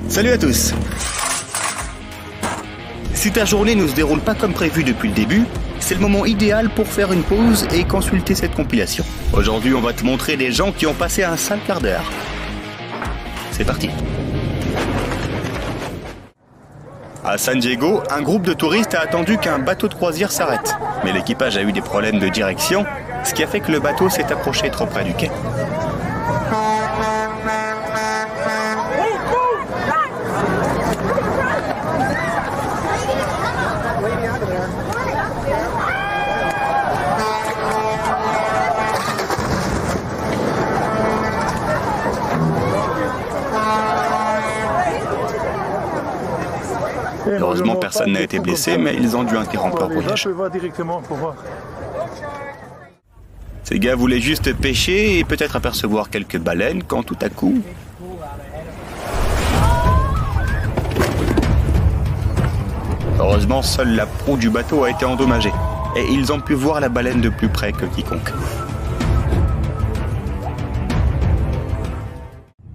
Salut à tous. Si ta journée ne se déroule pas comme prévu depuis le début, c'est le moment idéal pour faire une pause et consulter cette compilation. Aujourd'hui, on va te montrer des gens qui ont passé un sale quart d'heure. C'est parti. À San Diego, un groupe de touristes a attendu qu'un bateau de croisière s'arrête. Mais l'équipage a eu des problèmes de direction, ce qui a fait que le bateau s'est approché trop près du quai. Heureusement, personne n'a été blessé, mais ils ont dû interrompre leur voyage. Ces gars voulaient juste pêcher et peut-être apercevoir quelques baleines quand tout à coup... Heureusement, seule la proue du bateau a été endommagée et ils ont pu voir la baleine de plus près que quiconque.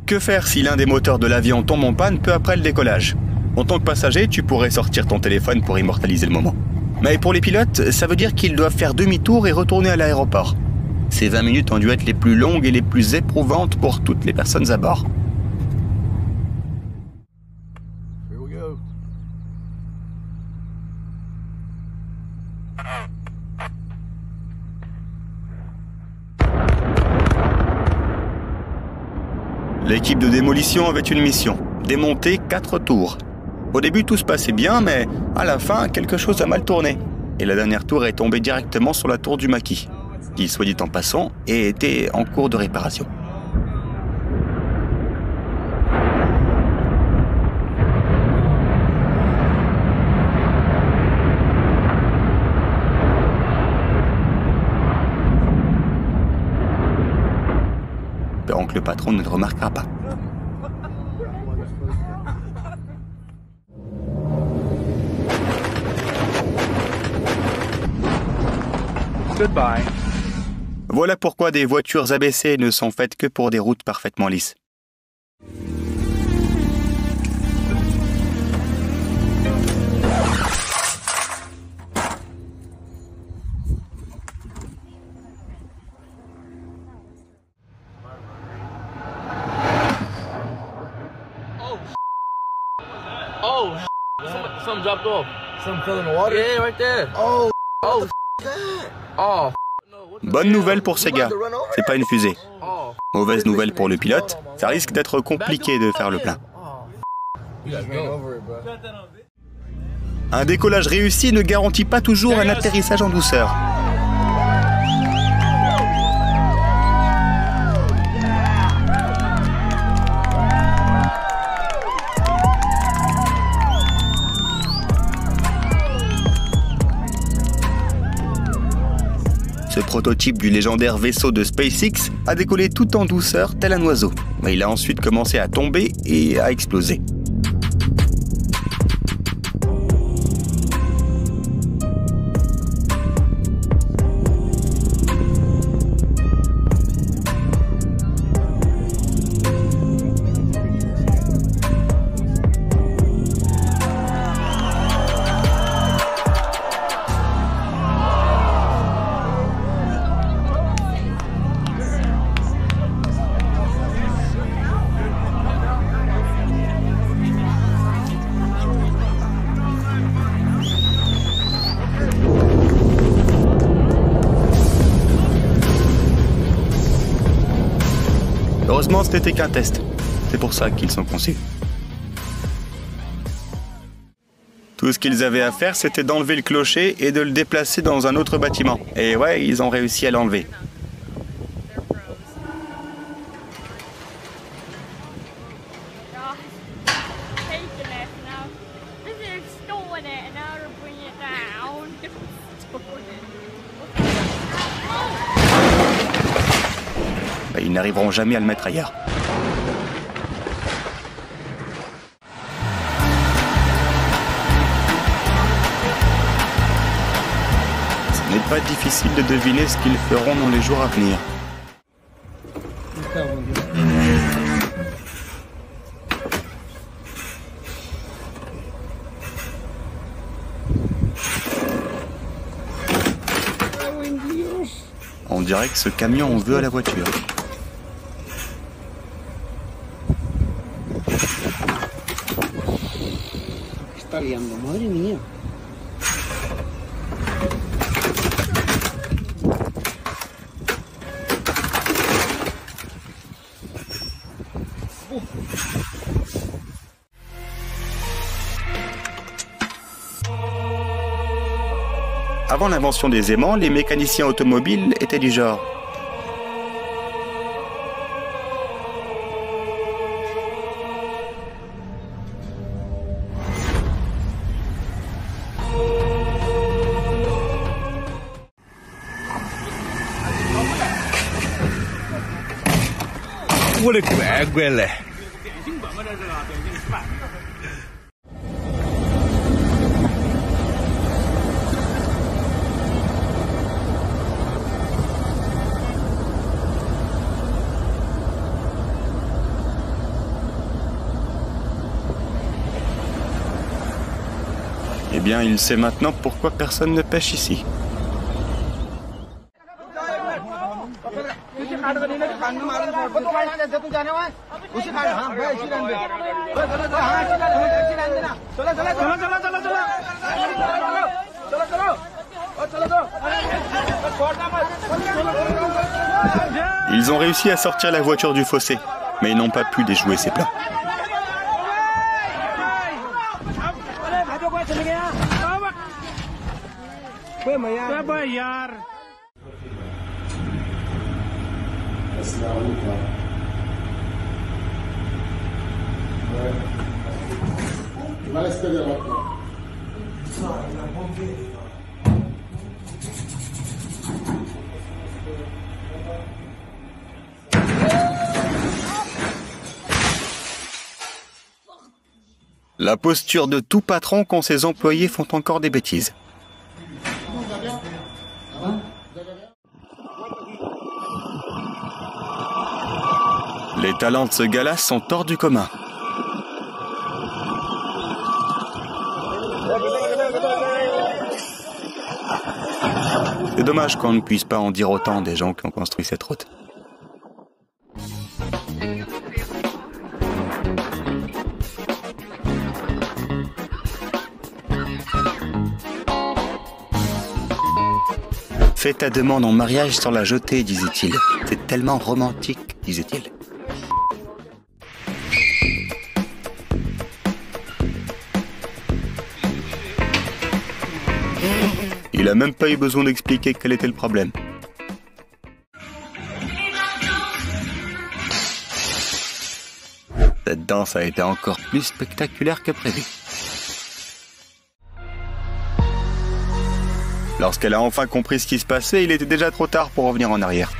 Que faire si l'un des moteurs de l'avion tombe en panne peu après le décollage ? En tant que passager, tu pourrais sortir ton téléphone pour immortaliser le moment. Mais pour les pilotes, ça veut dire qu'ils doivent faire demi-tour et retourner à l'aéroport. Ces 20 minutes ont dû être les plus longues et les plus éprouvantes pour toutes les personnes à bord. L'équipe de démolition avait une mission, démonter 4 tours. Au début, tout se passait bien, mais à la fin, quelque chose a mal tourné. Et la dernière tour est tombée directement sur la tour du maquis, qui, soit dit en passant, était en cours de réparation. Espérons que le patron ne le remarquera pas. Goodbye. Voilà pourquoi des voitures abaissées ne sont faites que pour des routes parfaitement lisses. Oh, some dropped off. Some fell in the water? Yeah, right there. Oh, oh. Bonne nouvelle pour ces gars, c'est pas une fusée. Mauvaise nouvelle pour le pilote, ça risque d'être compliqué de faire le plein. Un décollage réussi ne garantit pas toujours un atterrissage en douceur. Ce prototype du légendaire vaisseau de SpaceX a décollé tout en douceur tel un oiseau, mais il a ensuite commencé à tomber et à exploser. Heureusement, ce n'était qu'un test. C'est pour ça qu'ils sont conçus. Tout ce qu'ils avaient à faire, c'était d'enlever le clocher et de le déplacer dans un autre bâtiment. Et ouais, ils ont réussi à l'enlever. Ils n'arriveront jamais à le mettre ailleurs. Ce n'est pas difficile de deviner ce qu'ils feront dans les jours à venir. On dirait que ce camion en veut à la voiture. Está liando, madre mía. Avant l'invention des aimants, les mécaniciens automobiles étaient du genre. Eh bien, il sait maintenant pourquoi personne ne pêche ici. Ils ont réussi à sortir la voiture du fossé, mais ils n'ont pas pu déjouer ses plans. La posture de tout patron quand ses employés font encore des bêtises. Les talents de ce gars-là sont hors du commun. C'est dommage qu'on ne puisse pas en dire autant des gens qui ont construit cette route. Fais ta demande en mariage sans la jeter, disait-il. C'est tellement romantique, disait-il. Il a même pas eu besoin d'expliquer quel était le problème. Cette danse a été encore plus spectaculaire que prévu. Lorsqu'elle a enfin compris ce qui se passait, il était déjà trop tard pour revenir en arrière.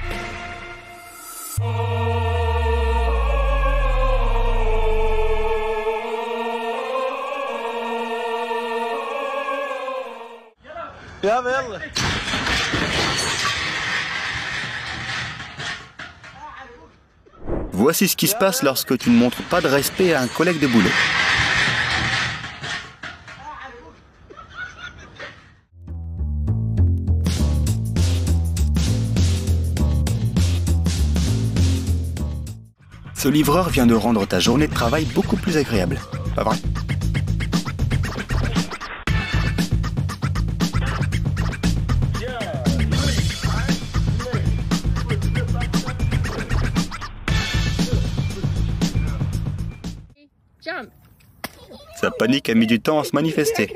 Voici ce qui se passe lorsque tu ne montres pas de respect à un collègue de boulot. Ce livreur vient de rendre ta journée de travail beaucoup plus agréable, pas vrai? Sa panique a mis du temps à se manifester.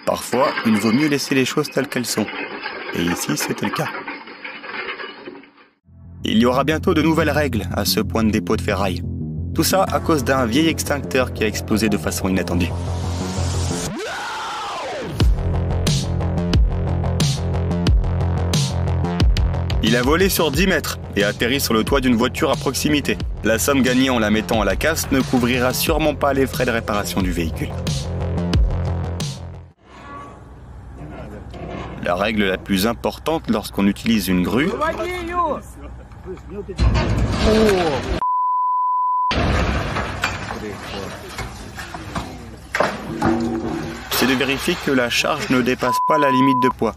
Parfois, il vaut mieux laisser les choses telles qu'elles sont. Et ici, c'était le cas. Il y aura bientôt de nouvelles règles à ce point de dépôt de ferraille. Tout ça à cause d'un vieil extincteur qui a explosé de façon inattendue. Il a volé sur 10 mètres et atterri sur le toit d'une voiture à proximité. La somme gagnée en la mettant à la casse ne couvrira sûrement pas les frais de réparation du véhicule. La règle la plus importante lorsqu'on utilise une grue, c'est de vérifier que la charge ne dépasse pas la limite de poids.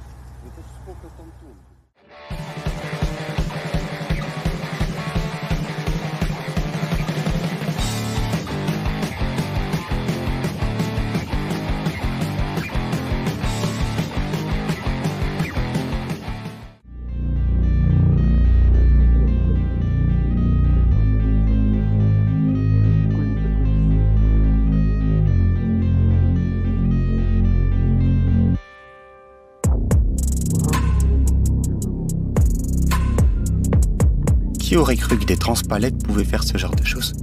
Qui aurait cru que des transpalettes pouvaient faire ce genre de choses?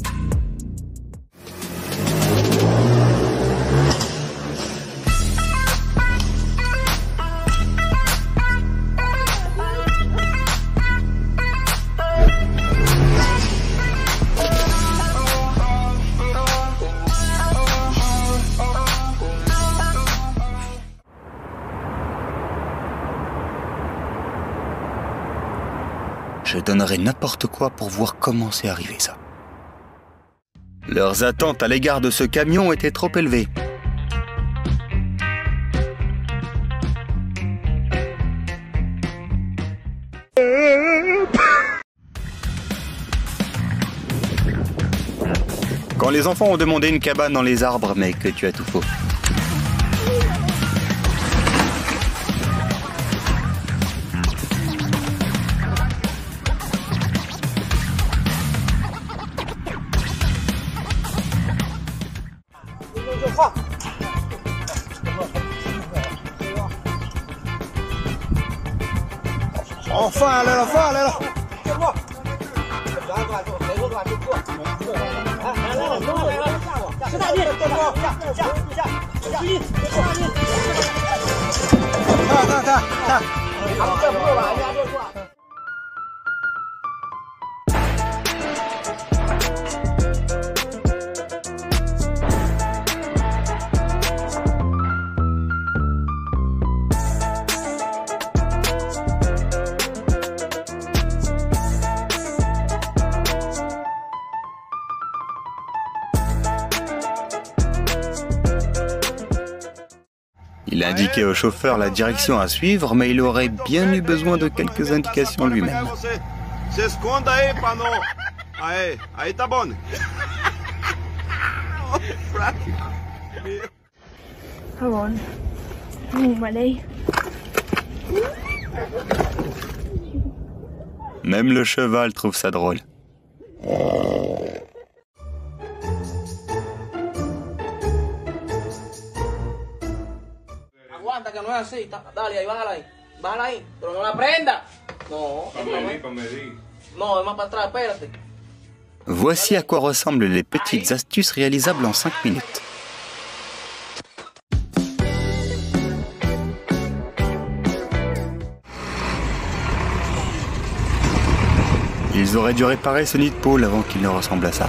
Je donnerais n'importe quoi pour voir comment c'est arrivé ça. Leurs attentes à l'égard de ce camion étaient trop élevées. Quand les enfants ont demandé une cabane dans les arbres, mais que tu as tout faux. Enfin, allez là. Il a indiqué au chauffeur la direction à suivre, mais il aurait bien eu besoin de quelques indications lui-même. Même le cheval trouve ça drôle. Aguanta que no es así. Dale, ahí, bájala ahí. Bájala ahí. Pero no la prenda. No. No, es más para atrás, espérate. Voici à quoi ressemblent les petites astuces réalisables en 5 minutes. Ils auraient dû réparer ce nid de pôle avant qu'il ne ressemble à ça.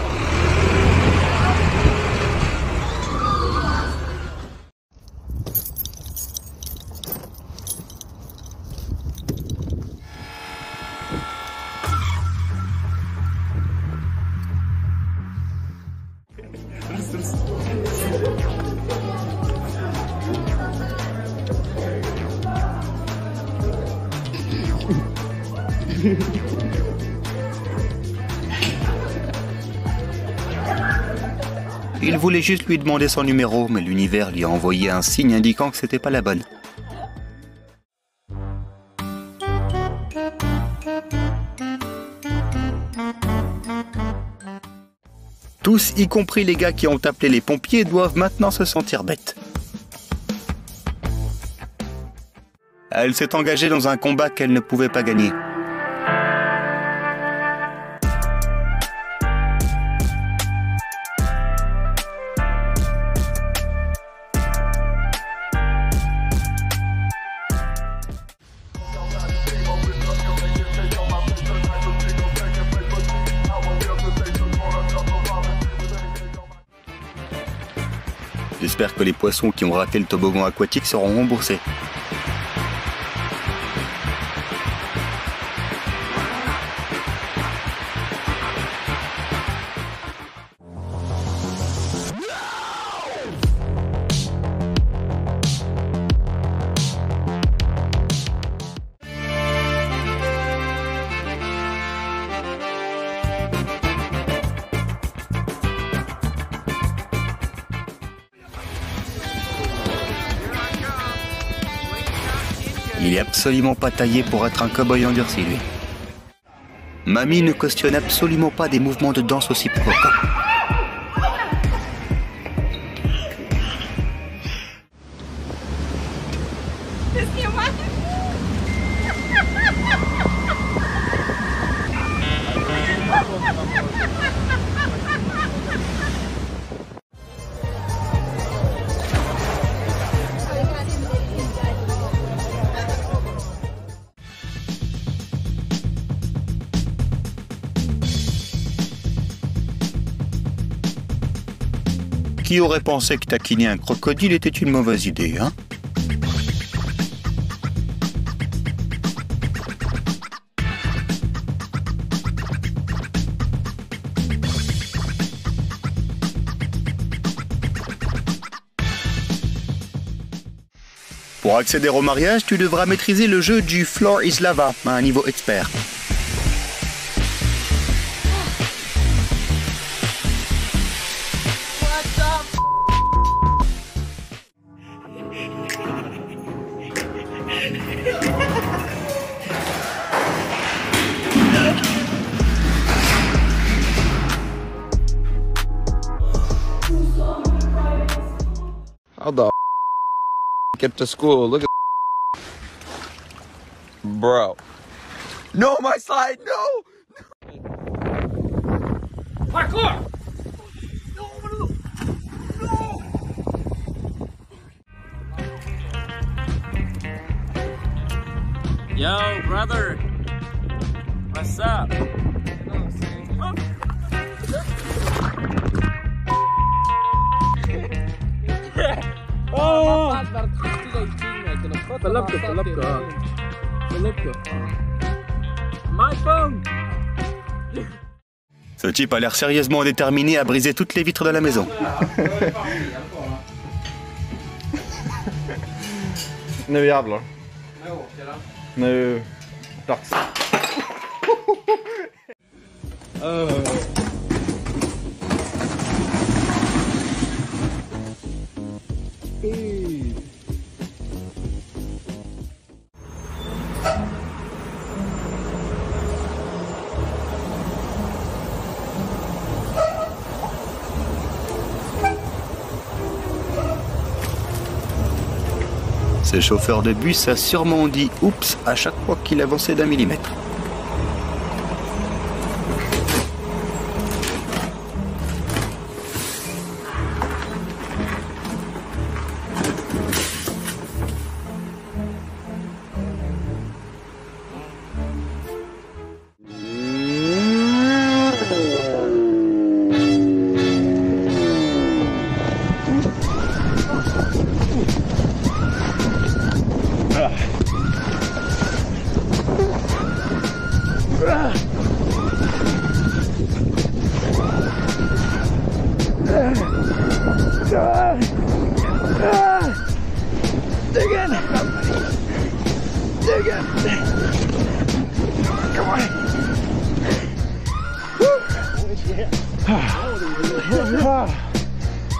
Il voulait juste lui demander son numéro, mais l'univers lui a envoyé un signe indiquant que c'était pas la bonne. Tous, y compris les gars qui ont appelé les pompiers, doivent maintenant se sentir bêtes. Elle s'est engagée dans un combat qu'elle ne pouvait pas gagner. J'espère que les poissons qui ont raté le toboggan aquatique seront remboursés. Il est absolument pas taillé pour être un cow-boy endurci, lui. Mamie ne cautionne absolument pas des mouvements de danse aussi provocants. Qui aurait pensé que taquiner un crocodile était une mauvaise idée, hein? Pour accéder au mariage, tu devras maîtriser le jeu du Floor is Lava à un niveau expert. How the get to school? Look at bro. No, my slide, no! Parkour! Yo, brother. What's up? My phone! Ce type a l'air sérieusement déterminé à briser toutes les vitres de la maison. Nu jävlar. Nu. Dags. Ce chauffeur de bus a sûrement dit « oups » à chaque fois qu'il avançait d'1 millimètre.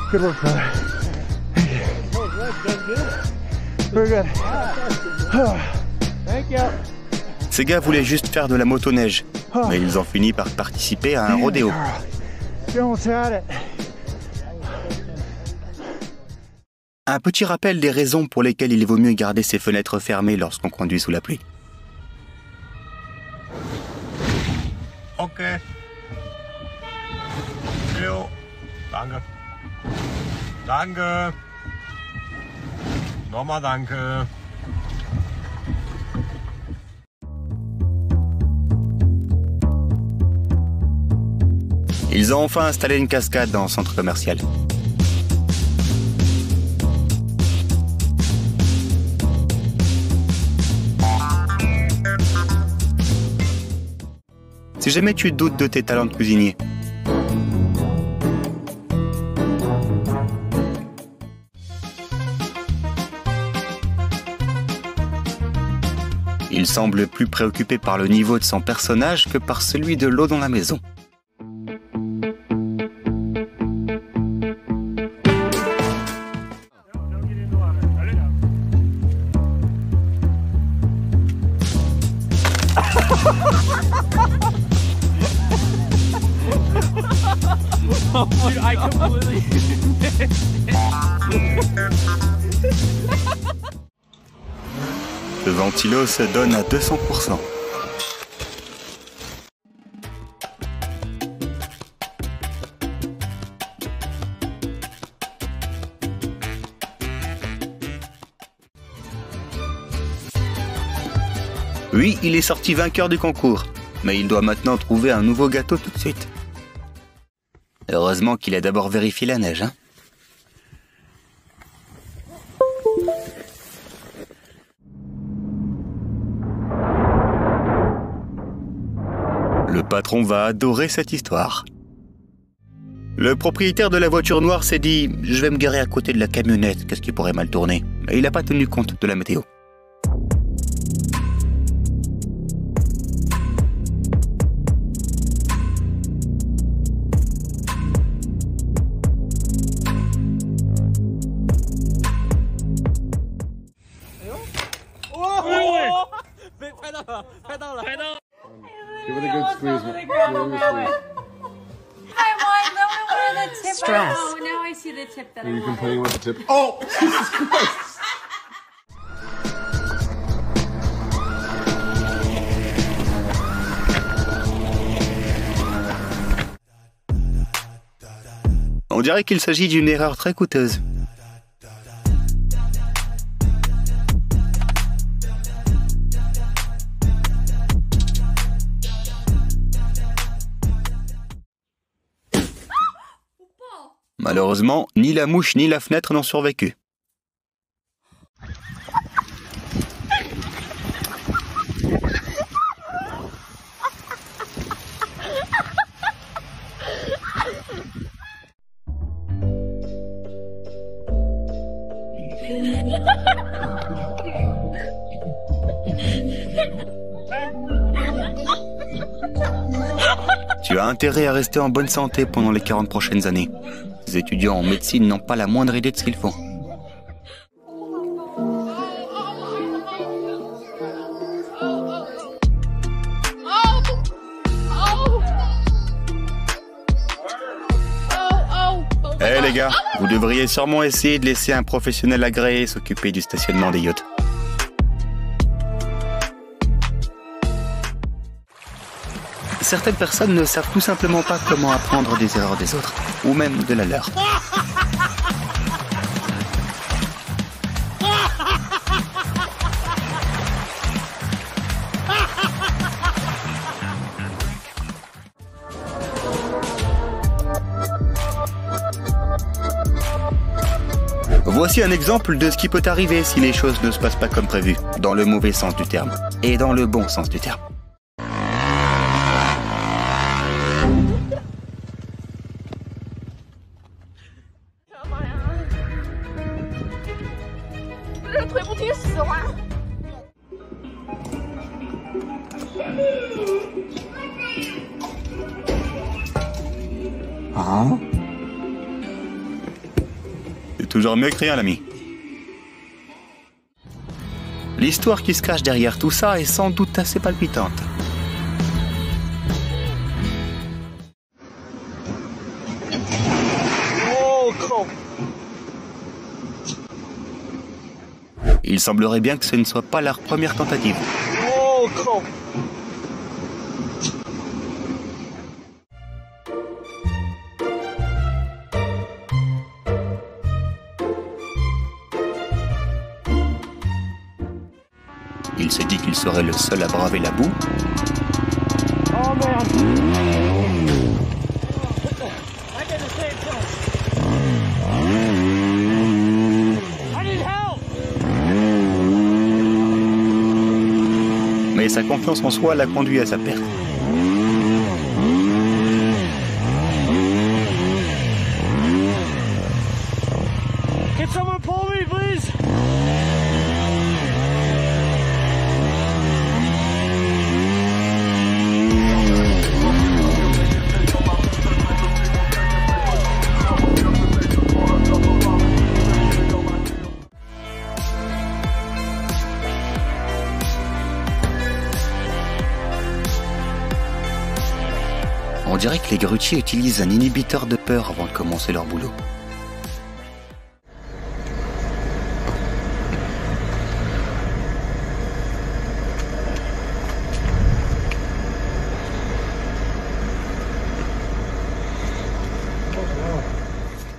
Good work, brother. Very good. Thank you. Ces gars voulaient juste faire de la motoneige, mais ils ont fini par participer à un rodéo. You almost had it. Un petit rappel des raisons pour lesquelles il vaut mieux garder ses fenêtres fermées lorsqu'on conduit sous la pluie. Ok. Jo. Danke. Danke. Nochmal danke. Ils ont enfin installé une cascade dans le centre commercial. Si jamais tu doutes de tes talents de cuisinier. Il semble plus préoccupé par le niveau de son personnage que par celui de l'eau dans la maison. Dude, I completely... Le ventilo se donne à 200%. Oui, il est sorti vainqueur du concours, mais il doit maintenant trouver un nouveau gâteau tout de suite. Heureusement qu'il a d'abord vérifié la neige, hein. Le patron va adorer cette histoire. Le propriétaire de la voiture noire s'est dit « Je vais me garer à côté de la camionnette, qu'est-ce qui pourrait mal tourner ?» Et il n'a pas tenu compte de la météo. Give it a good squeeze. Give it a good squeeze. I want the tip. Stress. Oh, now I see the tip that Are I you wanted. complaining with the tip? Oh, Jesus Christ! On dirait qu'il s'agit d'une erreur très coûteuse. Malheureusement, ni la mouche ni la fenêtre n'ont survécu. Tu as intérêt à rester en bonne santé pendant les 40 prochaines années. Les étudiants en médecine n'ont pas la moindre idée de ce qu'ils font. Eh les gars, vous devriez sûrement essayer de laisser un professionnel agréé s'occuper du stationnement des yachts. Certaines personnes ne savent tout simplement pas comment apprendre des erreurs des autres, ou même de la leur. Voici un exemple de ce qui peut arriver si les choses ne se passent pas comme prévu, dans le mauvais sens du terme, et dans le bon sens du terme. Hein? C'est toujours mieux que rien, l'ami. L'histoire qui se cache derrière tout ça est sans doute assez palpitante. Il semblerait bien que ce ne soit pas leur première tentative. Il se dit qu'il serait le seul à braver la boue. Oh merde! Mais sa confiance en soi l'a conduit à sa perte. Can someone pull me, please? On dirait que les grutiers utilisent un inhibiteur de peur avant de commencer leur boulot.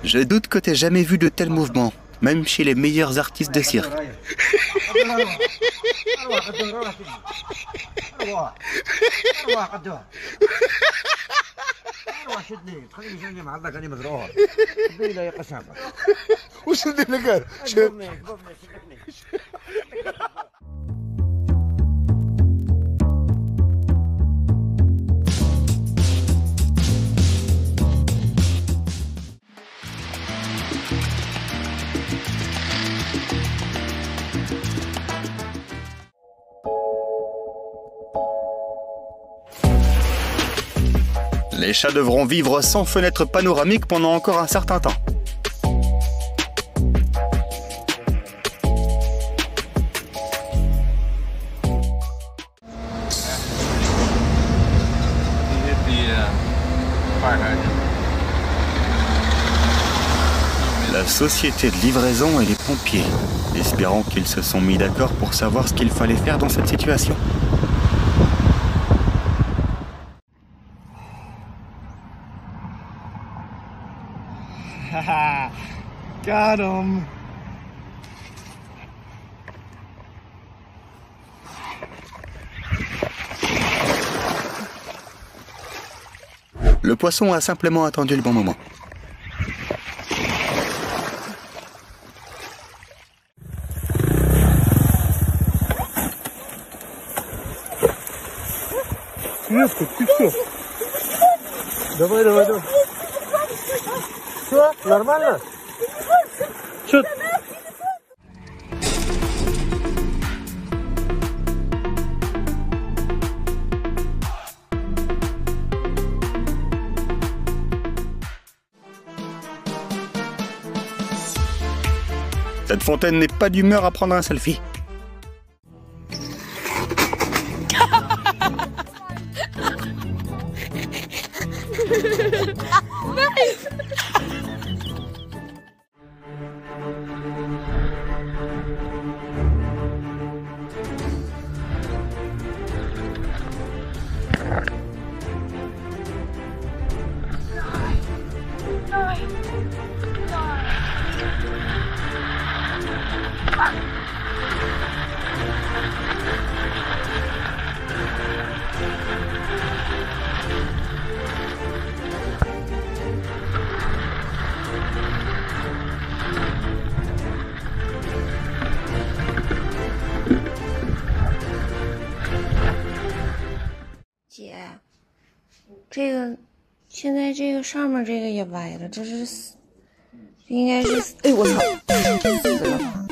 Je doute que t'aies jamais vu de tels mouvements, même chez les meilleurs artistes de cirque. Les chats devront vivre sans fenêtre panoramique pendant encore un certain temps. La société de livraison et les pompiers, espérant qu'ils se sont mis d'accord pour savoir ce qu'il fallait faire dans cette situation. Haha, got him. Le poisson a simplement attendu le bon moment. Резко, ты все. Давай, давай, давай. Что? Нормально? Что? Cette fontaine n'est pas d'humeur à prendre un selfie.姐，这个现在这个上面这个也歪了，这是应该是，哎我操，死了。